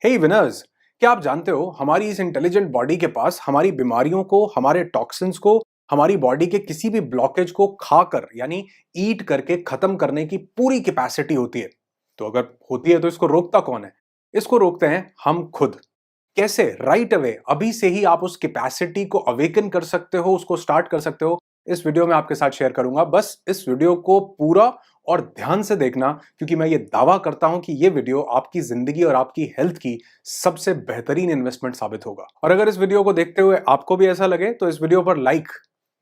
हे winners, क्या आप जानते हो हमारी इस इंटेलिजेंट बॉडी के पास हमारी बीमारियों को, हमारे टॉक्सिन्स को, हमारी बॉडी के किसी भी ब्लॉकेज को खाकर यानी ईट करके खत्म करने की पूरी कैपेसिटी होती है। तो अगर होती है तो इसको रोकता कौन है? इसको रोकते हैं हम खुद। कैसे? राइट अवे, अभी से ही आप उस कैपेसिटी को अवेकन कर सकते हो, उसको स्टार्ट कर सकते हो। इस वीडियो में आपके साथ शेयर करूंगा। बस इस वीडियो को पूरा और ध्यान से देखना, क्योंकि मैं ये दावा करता हूं कि ये वीडियो आपकी जिंदगी और आपकी हेल्थ की सबसे बेहतरीन इन्वेस्टमेंट साबित होगा। और अगर इस वीडियो को देखते हुए आपको भी ऐसा लगे तो इस वीडियो पर लाइक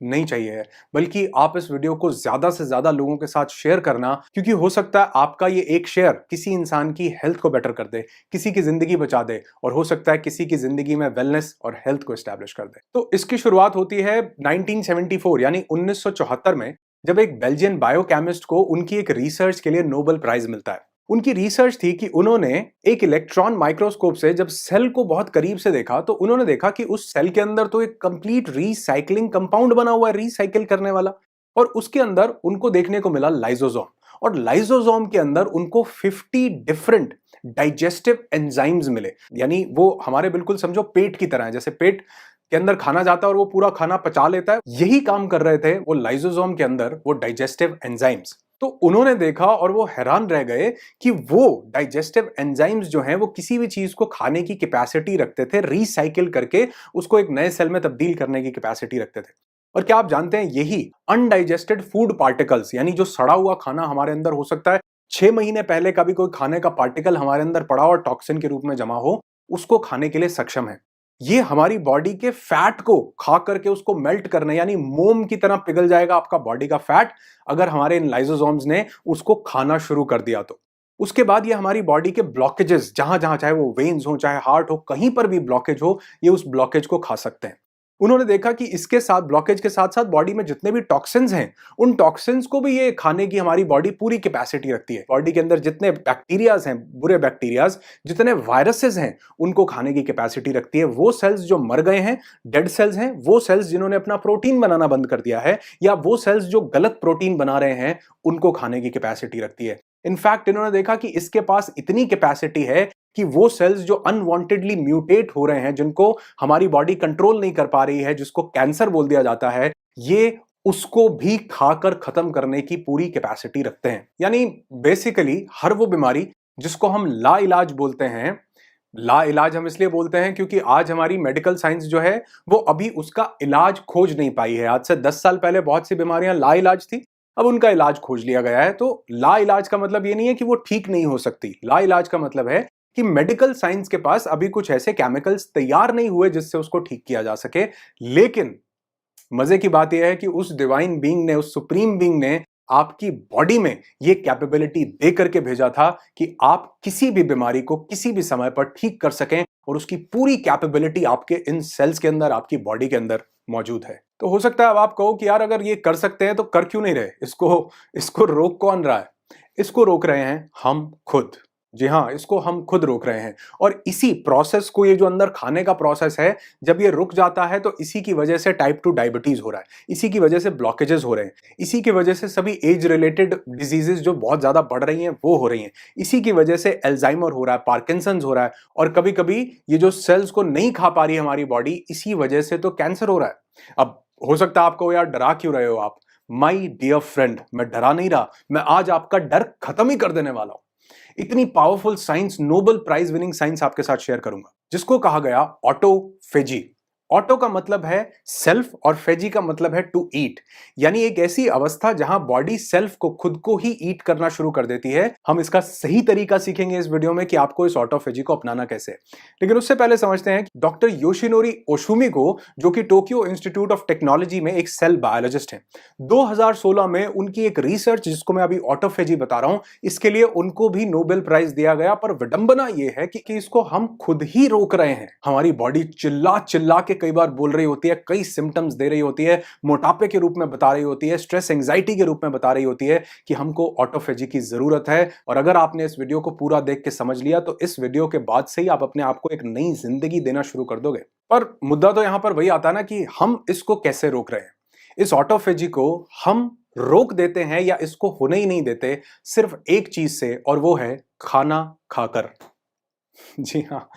नहीं चाहिए है, बल्कि आप इस वीडियो को ज्यादा से ज्यादा लोगों के साथ शेयर करना, क्योंकि हो सकता है आपका ये एक शेयर किसी इंसान की हेल्थ को बेटर कर दे, किसी की जिंदगी बचा दे, और हो सकता है किसी की जिंदगी में वेलनेस और हेल्थ को एस्टैब्लिश कर दे। तो इसकी शुरुआत होती है 1974 यानी 1974 में, जब एक बेल्जियन बायोकेमिस्ट को उनकी एक रिसर्च के लिए नोबेल प्राइज मिलता है। उनकी रिसर्च थी कि उन्होंने एक इलेक्ट्रॉन माइक्रोस्कोप से जब सेल को बहुत करीब से देखा तो उन्होंने देखा कि उस सेल के अंदर तो एक कंप्लीट रीसाइक्लिंग कंपाउंड बना हुआ है, रीसाइकिल करने वाला। और उसके अंदर उनको देखने को मिला लाइसोसोम, और लाइसोसोम के अंदर उनको 50 डिफरेंट डाइजेस्टिव एंजाइम्स मिले। यानी वो हमारे बिल्कुल समझो पेट की तरह है, जैसे पेट के अंदर खाना जाता है और वो पूरा खाना पचा लेता है, यही काम कर रहे थे वो लाइसोसोम के अंदर वो डाइजेस्टिव एंजाइम्स। तो उन्होंने देखा और वो हैरान रह गए कि वो डाइजेस्टिव एंजाइम्स जो हैं वो किसी भी चीज को खाने की कैपेसिटी रखते थे, रिसाइकिल करके उसको एक नए सेल में तब्दील करने की कैपेसिटी रखते थे। और क्या आप जानते हैं, यही अनडाइजेस्टेड फूड पार्टिकल्स, यानी जो सड़ा हुआ खाना हमारे अंदर हो सकता है 6 महीने पहले का भी कोई खाने का पार्टिकल हमारे अंदर पड़ा और टॉक्सिन के रूप में जमा हो, उसको खाने के लिए सक्षम है। ये हमारी बॉडी के फैट को खा करके उसको मेल्ट करने, यानी मोम की तरह पिघल जाएगा आपका बॉडी का फैट, अगर हमारे इन लाइसोसोम्स ने उसको खाना शुरू कर दिया तो। उसके बाद ये हमारी बॉडी के ब्लॉकेजेस, जहां जहां चाहे वो वेन्स हो चाहे हार्ट हो, कहीं पर भी ब्लॉकेज हो, ये उस ब्लॉकेज को खा सकते हैं। उन्होंने देखा कि इसके साथ, ब्लॉकेज के साथ साथ बॉडी में जितने भी टॉक्सिन्स हैं, उन टॉक्सिन्स को भी ये खाने की हमारी बॉडी पूरी कैपेसिटी रखती है। बॉडी के अंदर जितने बैक्टीरियाज हैं, बुरे बैक्टीरियाज, जितने वायरसेस हैं, उनको खाने की कैपेसिटी रखती है। वो सेल्स जो मर गए हैं, डेड सेल्स हैं, वो सेल्स जिन्होंने अपना प्रोटीन बनाना बंद कर दिया है, या वो सेल्स जो गलत प्रोटीन बना रहे हैं, उनको खाने की कैपेसिटी रखती है। इनफैक्ट इन्होंने देखा कि इसके पास इतनी कैपेसिटी है कि वो सेल्स जो अनवांटेडली म्यूटेट हो रहे हैं, जिनको हमारी बॉडी कंट्रोल नहीं कर पा रही है, जिसको कैंसर बोल दिया जाता है, ये उसको भी खाकर खत्म करने की पूरी कैपेसिटी रखते हैं। यानी बेसिकली हर वो बीमारी जिसको हम ला इलाज बोलते हैं, ला इलाज हम इसलिए बोलते हैं क्योंकि आज हमारी मेडिकल साइंस जो है वो अभी उसका इलाज खोज नहीं पाई है। आज से 10 साल पहले बहुत सी बीमारियां ला इलाज थी, अब उनका इलाज खोज लिया गया है। तो ला इलाज का मतलब ये नहीं है कि वो ठीक नहीं हो सकती। ला इलाज का मतलब है कि मेडिकल साइंस के पास अभी कुछ ऐसे केमिकल्स तैयार नहीं हुए जिससे उसको ठीक किया जा सके। लेकिन मजे की बात यह है कि उस डिवाइन बीइंग ने, उस सुप्रीम बीइंग ने आपकी बॉडी में ये कैपेबिलिटी दे करके भेजा था कि आप किसी भी बीमारी को किसी भी समय पर ठीक कर सकें, और उसकी पूरी कैपेबिलिटी आपके इन सेल्स के अंदर, आपकी बॉडी के अंदर मौजूद है। तो हो सकता है अब आप कहो कि यार अगर ये कर सकते हैं तो कर क्यों नहीं रहे, इसको रोक कौन रहा है? इसको रोक रहे हैं हम खुद। जी हाँ, इसको हम खुद रोक रहे हैं। और इसी प्रोसेस को, ये जो अंदर खाने का प्रोसेस है, जब ये रुक जाता है तो इसी की वजह से टाइप 2 डायबिटीज हो रहा है, इसी की वजह से ब्लॉकेजेस हो रहे हैं, इसी की वजह से सभी एज रिलेटेड डिजीजेस जो बहुत ज्यादा बढ़ रही हैं वो हो रही हैं, इसी की वजह से एल्जाइमर हो रहा है, पार्किंसंस हो रहा है, और कभी कभी ये जो सेल्स को नहीं खा पा रही हमारी बॉडी, इसी वजह से तो कैंसर हो रहा है। अब हो सकता है आपको, यार डरा क्यों रहे हो आप? माई डियर फ्रेंड, मैं डरा नहीं रहा, मैं आज आपका डर खत्म ही कर देने वाला हूं। इतनी powerful science, Nobel prize winning science आपके साथ शेयर करूंगा, जिसको कहा गया ऑटोफेजी। ऑटो का मतलब है सेल्फ और फेजी का मतलब है टू ईट, यानी एक ऐसी अवस्था जहां बॉडी सेल्फ को, खुद को ही ईट करना शुरू कर देती है। हम इसका सही तरीका सीखेंगे इस वीडियो में कि आपको इस ऑटोफेजी को अपनाना कैसे। लेकिन उससे पहले समझते हैं कि डॉक्टर योशिनोरी ओशुमी को, जो कि टोक्यो इंस्टीट्यूट ऑफ टेक्नोलॉजी में एक सेल बायोलॉजिस्ट हैं, 2016 में उनकी एक रिसर्च, जिसको मैं अभी ऑटोफेजी बता रहा हूं, इसके लिए उनको भी नोबेल प्राइज दिया गया। पर विडंबना यह है कि इसको हम खुद ही रोक रहे हैं। हमारी बॉडी चिल्ला चिल्ला के कई बार बोल रही होती है, कई सिम्टम्स दे रही होती है, मोटापे के रूप में बता रही होती है, स्ट्रेस एंजाइटी के रूप में बता रही होती है कि हमको ऑटोफेजी की जरूरत है। और अगर आपने इस वीडियो को पूरा देख के समझ लिया तो इस वीडियो के बाद से ही आप अपने आप को एक नई जिंदगी देना शुरू कर दोगे। पर मुद्दा तो यहां पर वही आता है ना कि हम इसको कैसे रोक रहे हैं। इस ऑटोफेजी को हम रोक देते हैं या इसको होने ही नहीं देते सिर्फ एक चीज से, और वो है खाना खाकर। जी हाँ।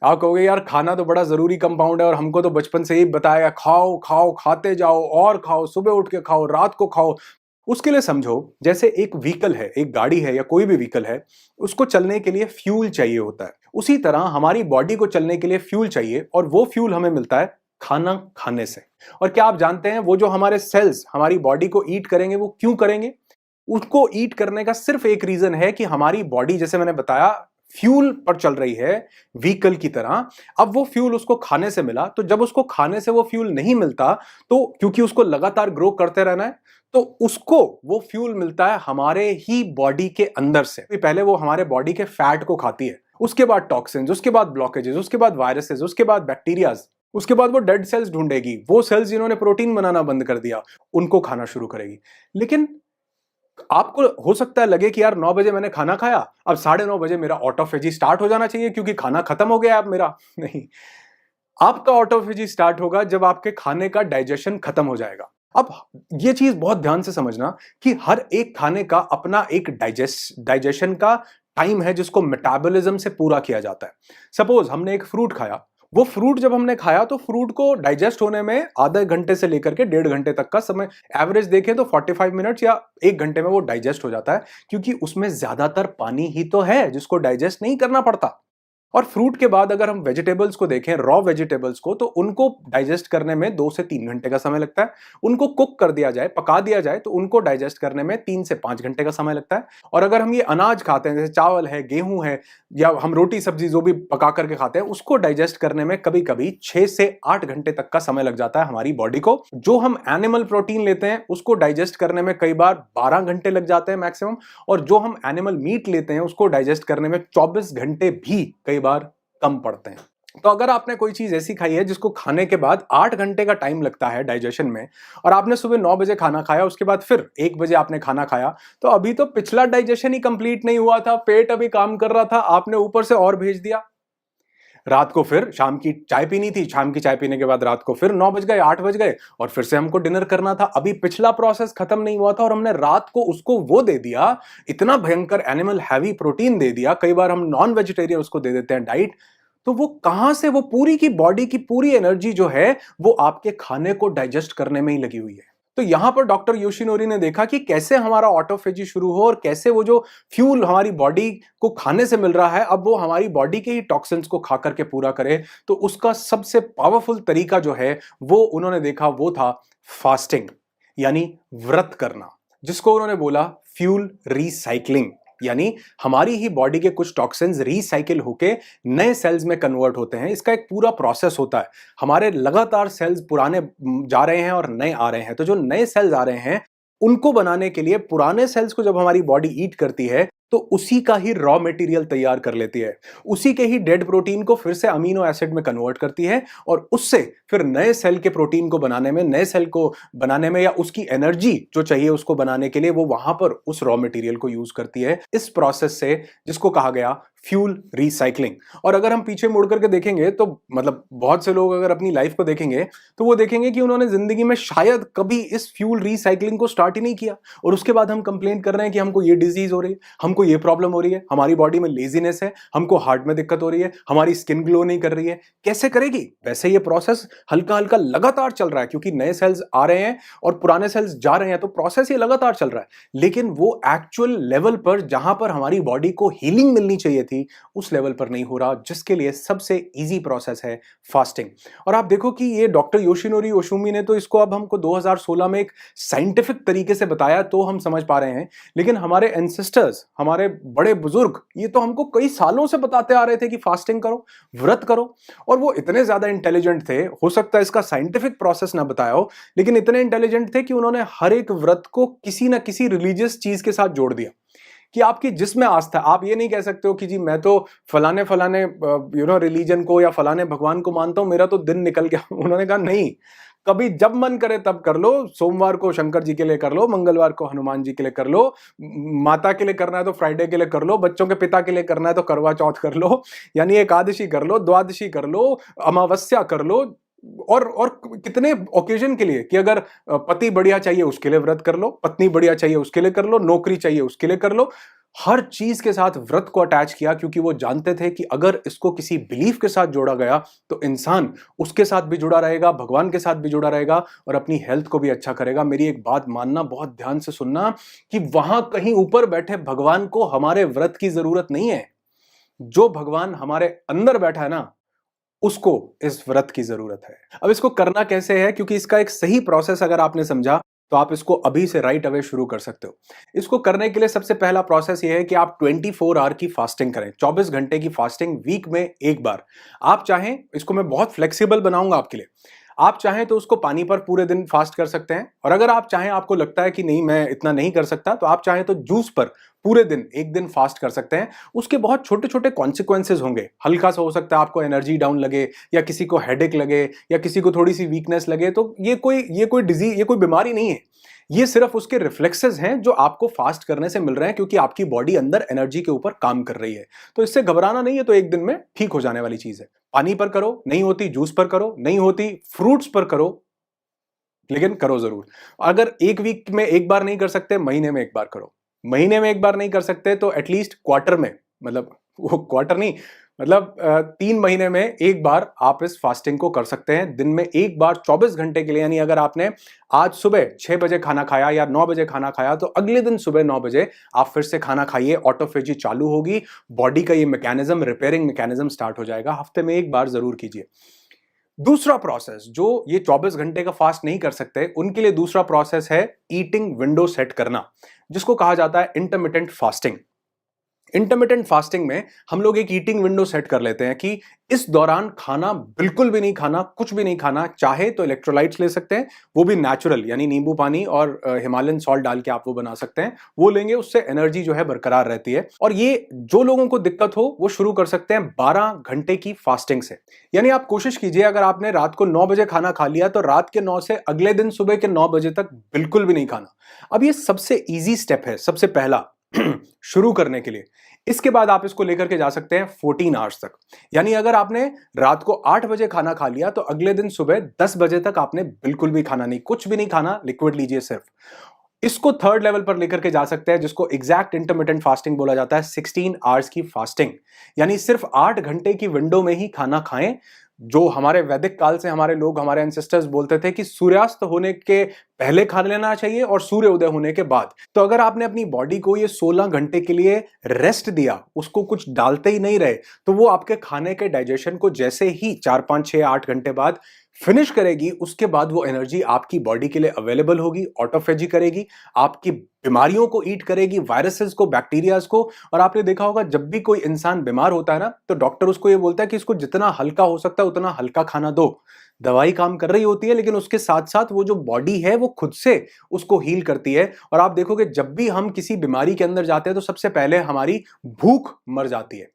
आप कहोगे यार खाना तो बड़ा ज़रूरी कंपाउंड है और हमको तो बचपन से ही बताया खाओ, खाओ, खाते जाओ और खाओ, सुबह उठ के खाओ, रात को खाओ। उसके लिए समझो जैसे एक व्हीकल है, एक गाड़ी है या कोई भी व्हीकल है, उसको चलने के लिए फ्यूल चाहिए होता है। उसी तरह हमारी बॉडी को चलने के लिए फ्यूल चाहिए और वो फ्यूल हमें मिलता है खाना खाने से। और क्या आप जानते हैं वो जो हमारे सेल्स हमारी बॉडी को ईट करेंगे वो क्यों करेंगे? उसको ईट करने का सिर्फ एक रीजन है कि हमारी बॉडी जैसे मैंने बताया फ्यूल पर चल रही है व्हीकल की तरह। अब वो फ्यूल उसको खाने से मिला तो जब उसको खाने से वो फ्यूल नहीं मिलता तो क्योंकि उसको लगातार ग्रो करते रहना है तो उसको वो फ्यूल मिलता है हमारे ही बॉडी के अंदर से। पहले वो हमारे बॉडी के फैट को खाती है, उसके बाद टॉक्सिन्स, उसके बाद ब्लॉकेजेस, उसके बाद वायरसेस, उसके बाद बैक्टीरियाज, उसके बाद वो डेड सेल्स ढूंढेगी, वो सेल्स जिन्होंने प्रोटीन बनाना बंद कर दिया उनको खाना शुरू करेगी। लेकिन आपको हो सकता है लगे कि यार 9 बजे मैंने खाना खाया, अब 9:30 बजे मेरा ऑटोफेजी स्टार्ट हो जाना चाहिए क्योंकि खाना खत्म हो गया अब मेरा। नहीं, आपका ऑटोफेजी स्टार्ट होगा जब आपके खाने का डाइजेशन खत्म हो जाएगा। अब ये चीज बहुत ध्यान से समझना कि हर एक खाने का अपना एक डाइजेशन का टाइम है जिसको मेटाबॉलिज्म से पूरा किया जाता है। सपोज हमने एक फ्रूट खाया, वो फ्रूट जब हमने खाया तो फ्रूट को डाइजेस्ट होने में आधे घंटे से लेकर के 1.5 घंटे तक का समय, एवरेज देखें तो 45 मिनट्स या 1 घंटे में वो डाइजेस्ट हो जाता है क्योंकि उसमें ज्यादातर पानी ही तो है जिसको डाइजेस्ट नहीं करना पड़ता। और फ्रूट के बाद अगर हम वेजिटेबल्स को देखें, रॉ वेजिटेबल्स को, तो उनको डाइजेस्ट करने में 2 से 3 घंटे का समय लगता है। उनको कुक कर दिया जाए, पका दिया जाए, तो उनको डाइजेस्ट करने में 3 से 5 घंटे का समय लगता है। और अगर हम ये अनाज खाते हैं जैसे चावल है, गेहूं है, या हम रोटी सब्जी जो भी पका करके खाते हैं उसको डाइजेस्ट करने में कभी कभी 6 से 8 घंटे तक का समय लग जाता है हमारी बॉडी को। जो हम एनिमल प्रोटीन लेते हैं उसको डाइजेस्ट करने में कई बार 12 घंटे लग जाते हैं मैक्सिमम। और जो हम एनिमल मीट लेते हैं उसको डाइजेस्ट करने में 24 घंटे भी कई बार कम पड़ते हैं। तो अगर आपने कोई चीज ऐसी खाई है जिसको खाने के बाद 8 घंटे का टाइम लगता है डाइजेशन में, और आपने सुबह 9 बजे खाना खाया, उसके बाद फिर 1 बजे आपने खाना खाया, तो अभी तो पिछला डाइजेशन ही कंप्लीट नहीं हुआ था, पेट अभी काम कर रहा था, आपने ऊपर से और भेज दिया। रात को फिर शाम की चाय पीनी थी, शाम की चाय पीने के बाद रात को फिर 9 बज गए, 8 बज गए, और फिर से हमको डिनर करना था। अभी पिछला प्रोसेस खत्म नहीं हुआ था और हमने रात को उसको वो दे दिया, इतना भयंकर एनिमल हैवी प्रोटीन दे दिया। कई बार हम नॉन वेजिटेरियन उसको दे देते हैं डाइट। तो वो कहां से, वो पूरी की बॉडी की पूरी एनर्जी जो है वो आपके खाने को डाइजेस्ट करने में ही लगी हुई है। तो यहां पर डॉक्टर योशिनोरी ने देखा कि कैसे हमारा ऑटोफेजी शुरू हो और कैसे वो जो फ्यूल हमारी बॉडी को खाने से मिल रहा है अब वो हमारी बॉडी के ही टॉक्सिन्स को खा करके पूरा करे। तो उसका सबसे पावरफुल तरीका जो है वो उन्होंने देखा, वो था फास्टिंग, यानी व्रत करना, जिसको उन्होंने बोला फ्यूल रिसाइकलिंग। यानी हमारी ही बॉडी के कुछ टॉक्सिन्स रिसाइकिल होके नए सेल्स में कन्वर्ट होते हैं। इसका एक पूरा प्रोसेस होता है। हमारे लगातार सेल्स पुराने जा रहे हैं और नए आ रहे हैं, तो जो नए सेल्स आ रहे हैं उनको बनाने के लिए पुराने सेल्स को जब हमारी बॉडी ईट करती है तो उसी का ही रॉ मटेरियल तैयार कर लेती है, उसी के ही डेड प्रोटीन को फिर से अमीनो एसिड में कन्वर्ट करती है और उससे फिर नए सेल के प्रोटीन को बनाने में, नए सेल को बनाने में, या उसकी एनर्जी जो चाहिए उसको बनाने के लिए वो वहां पर उस रॉ मटेरियल को यूज करती है। इस प्रोसेस से, जिसको कहा गया फ्यूल रिसाइकलिंग। और अगर हम पीछे मुड़ करके देखेंगे तो मतलब बहुत से लोग अगर अपनी लाइफ को देखेंगे तो वो देखेंगे कि उन्होंने जिंदगी में शायद कभी इस फ्यूल रिसाइकलिंग को स्टार्ट ही नहीं किया, और उसके बाद हम कंप्लेंट कर रहे हैं कि हमको ये डिजीज हो रही है, हमको ये प्रॉब्लम हो रही है, हमारी बॉडी में लेजीनेस है, हमको हार्ट में दिक्कत हो रही है, हमारी स्किन ग्लो नहीं कर रही है। कैसे करेगी? वैसे ये प्रोसेस हल्का हल्का लगातार चल रहा है क्योंकि नए सेल्स आ रहे हैं और पुराने सेल्स जा रहे हैं, तो प्रोसेस ये लगातार चल रहा है। लेकिन वो एक्चुअल लेवल पर जहां पर हमारी बॉडी को हीलिंग मिलनी चाहिए थी उस लेवल पर नहीं हो रहा, जिसके लिए सबसे इजी प्रोसेस है फास्टिंग। और आप देखो कि ये डॉक्टर योशिनोरी ओशुमी ने तो इसको अब हमको 2016 में एक साइंटिफिक तरीके से बताया तो हम समझ पा रहे हैं, लेकिन हमारे एंसेस्टर्स, हमारे बड़े बुजुर्ग, ये तो हमको कई सालों से बताते आ रहे थे कि फास्टिंग करो, व्रत करो। और वो इतने ज्यादा इंटेलिजेंट थे, हो सकता है इसका साइंटिफिक प्रोसेस ना बताया हो, लेकिन इतने इंटेलिजेंट थे कि उन्होंने हर एक व्रत को किसी ना किसी रिलीजियस चीज के साथ जोड़ दिया कि आपकी जिसमें आस्था, आप ये नहीं कह सकते हो कि जी मैं तो फलाने फलाने रिलीजन को या फलाने भगवान को मानता हूं, मेरा तो दिन निकल गया। उन्होंने कहा नहीं, कभी जब मन करे तब कर लो, सोमवार को शंकर जी के लिए कर लो, मंगलवार को हनुमान जी के लिए कर लो, माता के लिए करना है तो फ्राइडे के लिए कर लो, बच्चों के पिता के लिए करना है तो करवा चौथ कर लो, यानी एकादशी कर लो, द्वादशी कर लो, अमावस्या कर लो, और कितने ओकेजन के लिए कि अगर पति बढ़िया चाहिए उसके लिए व्रत कर लो, पत्नी बढ़िया चाहिए उसके लिए कर लो, नौकरी चाहिए उसके लिए कर लो, हर चीज के साथ व्रत को अटैच किया, क्योंकि वो जानते थे कि अगर इसको किसी बिलीफ के साथ जोड़ा गया तो इंसान उसके साथ भी जुड़ा रहेगा, भगवान के साथ भी जुड़ा रहेगा और अपनी हेल्थ को भी अच्छा करेगा। मेरी एक बात मानना, बहुत ध्यान से सुनना, कि वहां कहीं ऊपर बैठे भगवान को हमारे व्रत की जरूरत नहीं है। जो भगवान हमारे अंदर बैठा है ना, उसको इस व्रत की जरूरत है। अब इसको करना कैसे है, क्योंकि इसका एक सही प्रोसेस अगर आपने समझा तो आप इसको अभी से राइट अवे शुरू कर सकते हो। इसको करने के लिए सबसे पहला प्रोसेस ये है कि आप 24 आवर की फास्टिंग करें, 24 घंटे की फास्टिंग वीक में एक बार। आप चाहें, इसको मैं बहुत फ्लेक्सिबल बनाऊंगा आपके लिए, आप चाहें तो उसको पानी पर पूरे दिन फास्ट कर सकते हैं, और अगर आप चाहें, आपको लगता है कि नहीं मैं इतना नहीं कर सकता, तो आप चाहें तो जूस पर पूरे दिन एक दिन फास्ट कर सकते हैं। उसके बहुत छोटे छोटे कॉन्सिक्वेंसेज होंगे। हल्का सा हो सकता है आपको एनर्जी डाउन लगे, या किसी को हेडेक लगे, या किसी को थोड़ी सी वीकनेस लगे, तो ये कोई डिजीज, ये कोई बीमारी नहीं है। ये सिर्फ उसके रिफ्लेक्सेस हैं जो आपको फास्ट करने से मिल रहे हैं, क्योंकि आपकी बॉडी अंदर एनर्जी के ऊपर काम कर रही है। तो इससे घबराना नहीं है, तो एक दिन में ठीक हो जाने वाली चीज है। पानी पर करो, नहीं होती जूस पर करो, नहीं होती फ्रूट्स पर करो, लेकिन करो जरूर। अगर एक वीक में एक बार नहीं कर सकते, महीने में एक बार करो। महीने में एक बार नहीं कर सकते तो एटलीस्ट क्वार्टर में, मतलब वो क्वार्टर नहीं, मतलब 3 महीने में एक बार आप इस फास्टिंग को कर सकते हैं। दिन में एक बार 24 घंटे के लिए, यानी अगर आपने आज सुबह 6 बजे खाना खाया या 9 बजे खाना खाया, तो अगले दिन सुबह 9 बजे आप फिर से खाना खाइए, ऑटोफेजी चालू होगी, बॉडी का ये मैकेनिज्म, रिपेयरिंग मैकेनिज्म स्टार्ट हो जाएगा। हफ्ते में एक बार जरूर कीजिए। दूसरा प्रोसेस, जो ये 24 घंटे का फास्ट नहीं कर सकते, उनके लिए दूसरा प्रोसेस है ईटिंग विंडो सेट करना, जिसको कहा जाता है इंटरमिटेंट फास्टिंग। इंटरमिटेंट फास्टिंग में हम लोग एक ईटिंग विंडो सेट कर लेते हैं कि इस दौरान खाना बिल्कुल भी नहीं खाना, कुछ भी नहीं खाना। चाहे तो इलेक्ट्रोलाइट्स ले सकते हैं, वो भी नेचुरल, यानी नींबू पानी और हिमालयन सॉल्ट डाल के आप वो बना सकते हैं, वो लेंगे, उससे एनर्जी जो है बरकरार रहती है। और ये जो लोगों को दिक्कत हो वो शुरू कर सकते हैं 12 घंटे की फास्टिंग से। यानी आप कोशिश कीजिए, अगर आपने रात को 9 बजे खाना खा लिया तो रात के 9 से अगले दिन सुबह के 9 बजे तक बिल्कुल भी नहीं खाना। अब ये सबसे ईजी स्टेप है, सबसे पहला शुरू करने के लिए। इसके बाद आप इसको लेकर के जा सकते हैं 14 आवर्स तक। यानी अगर आपने रात को 8 बजे खाना खा लिया तो अगले दिन सुबह 10 बजे तक आपने बिल्कुल भी खाना नहीं, कुछ भी नहीं खाना, लिक्विड लीजिए सिर्फ। इसको थर्ड लेवल पर लेकर के जा सकते हैं, जिसको एग्जैक्ट इंटरमिटेंट फास्टिंग बोला जाता है, 16 आवर्स की फास्टिंग। यानी सिर्फ 8 घंटे की विंडो में ही खाना खाएं। जो हमारे वैदिक काल से हमारे लोग, हमारे एंसेस्टर्स बोलते थे कि सूर्यास्त होने के पहले खा लेना चाहिए और सूर्य उदय होने के बाद। तो अगर आपने अपनी बॉडी को ये 16 घंटे के लिए रेस्ट दिया, उसको कुछ डालते ही नहीं रहे, तो वो आपके खाने के डाइजेशन को जैसे ही 4, 5, 6, 8 घंटे बाद फिनिश करेगी, उसके बाद वो एनर्जी आपकी बॉडी के लिए अवेलेबल होगी, ऑटोफेजी करेगी, आपकी बीमारियों को ईट करेगी, वायरसेस को, बैक्टीरियाज को। और आपने देखा होगा, जब भी कोई इंसान बीमार होता है ना, तो डॉक्टर उसको ये बोलता है कि इसको जितना हल्का हो सकता है उतना हल्का खाना दो। दवाई काम कर रही होती है, लेकिन उसके साथ साथ वो जो बॉडी है वो खुद से उसको हील करती है। और आप देखोगे, जब भी हम किसी बीमारी के अंदर जाते हैं तो सबसे पहले हमारी भूख मर जाती है।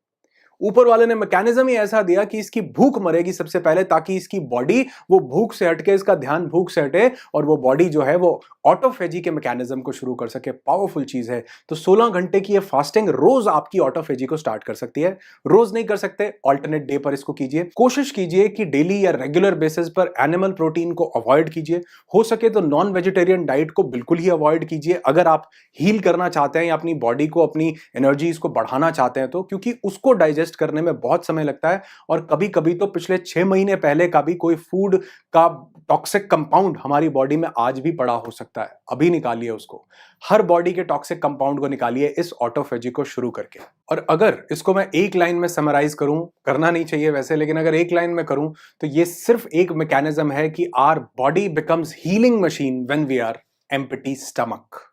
ऊपर वाले ने मैकेनिज्म ही ऐसा दिया कि इसकी भूख मरेगी सबसे पहले, ताकि इसकी बॉडी वो भूख से हटके, इसका ध्यान भूख से हटे और वो बॉडी जो है वो ऑटोफेजी के मैकेनिज्म को शुरू कर सके। पावरफुल चीज है। तो 16 घंटे की ये फास्टिंग रोज आपकी ऑटोफेजी को स्टार्ट कर सकती है। रोज नहीं कर सकते, ऑल्टरनेट डे पर इसको कीजिए। कोशिश कीजिए कि डेली या रेगुलर बेसिस पर एनिमल प्रोटीन को अवॉइड कीजिए। हो सके तो नॉन वेजिटेरियन डाइट को बिल्कुल ही अवॉइड कीजिए, अगर आप हील करना चाहते हैं या अपनी बॉडी को, अपनी एनर्जीज को बढ़ाना चाहते हैं तो, क्योंकि उसको डाइजेस्ट करने में बहुत समय लगता है। और कभी कभी तो पिछले 6 महीने पहले का भी कोई फूड का टॉक्सिक कंपाउंड हमारी बॉडी में आज भी पड़ा हो सकता है। अभी निकालिए उसको, हर बॉडी के टॉक्सिक कंपाउंड को निकालिए इस ऑटोफेजी को शुरू करके। और अगर इसको मैं एक लाइन में समराइज करूं, करना नहीं चाहिए वैसे, लेकिन अगर एक लाइन में करूं तो ये सिर्फ एक मैकेनिज्म है कि our body becomes healing machine when we are empty stomach.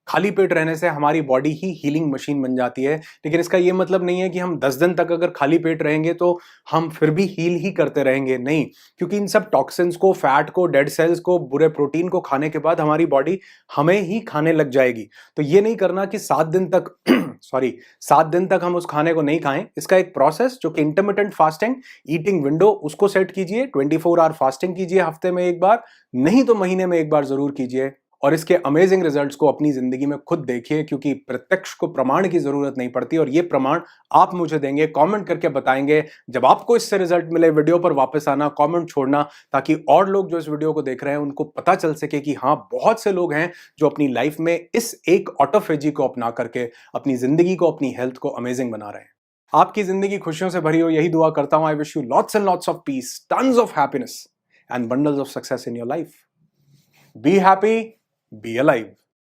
खाली पेट रहने से हमारी बॉडी ही हीलिंग मशीन बन जाती है। लेकिन इसका यह मतलब नहीं है कि हम 10 दिन तक अगर खाली पेट रहेंगे तो हम फिर भी हील ही करते रहेंगे, नहीं। क्योंकि इन सब टॉक्सिन्स को, फैट को, डेड सेल्स को, बुरे प्रोटीन को खाने के बाद हमारी बॉडी हमें ही खाने लग जाएगी। तो ये नहीं करना कि 7 दिन तक 7 दिन तक हम उस खाने को नहीं खाएं। इसका एक प्रोसेस, जो कि इंटरमिटेंट फास्टिंग, ईटिंग विंडो, उसको सेट कीजिए। 24 आवर फास्टिंग कीजिए हफ्ते में एक बार, नहीं तो महीने में एक बार जरूर कीजिए। और इसके अमेजिंग रिजल्ट्स को अपनी जिंदगी में खुद देखिए, क्योंकि प्रत्यक्ष को प्रमाण की जरूरत नहीं पड़ती और ये प्रमाण आप मुझे देंगे, कमेंट करके बताएंगे। जब आपको इससे रिजल्ट मिले, वीडियो पर वापस आना, कमेंट छोड़ना, ताकि और लोग जो इस वीडियो को देख रहे हैं उनको पता चल सके कि हाँ, बहुत से लोग हैं जो अपनी लाइफ में इस एक ऑटोफेजी को अपना करके अपनी जिंदगी को, अपनी हेल्थ को अमेजिंग बना रहे हैं। आपकी जिंदगी खुशियों से भरी हो, यही दुआ करता हूं। I wish you lots and lots of peace, tons of happiness and bundles of success in your life. Be happy, be alive.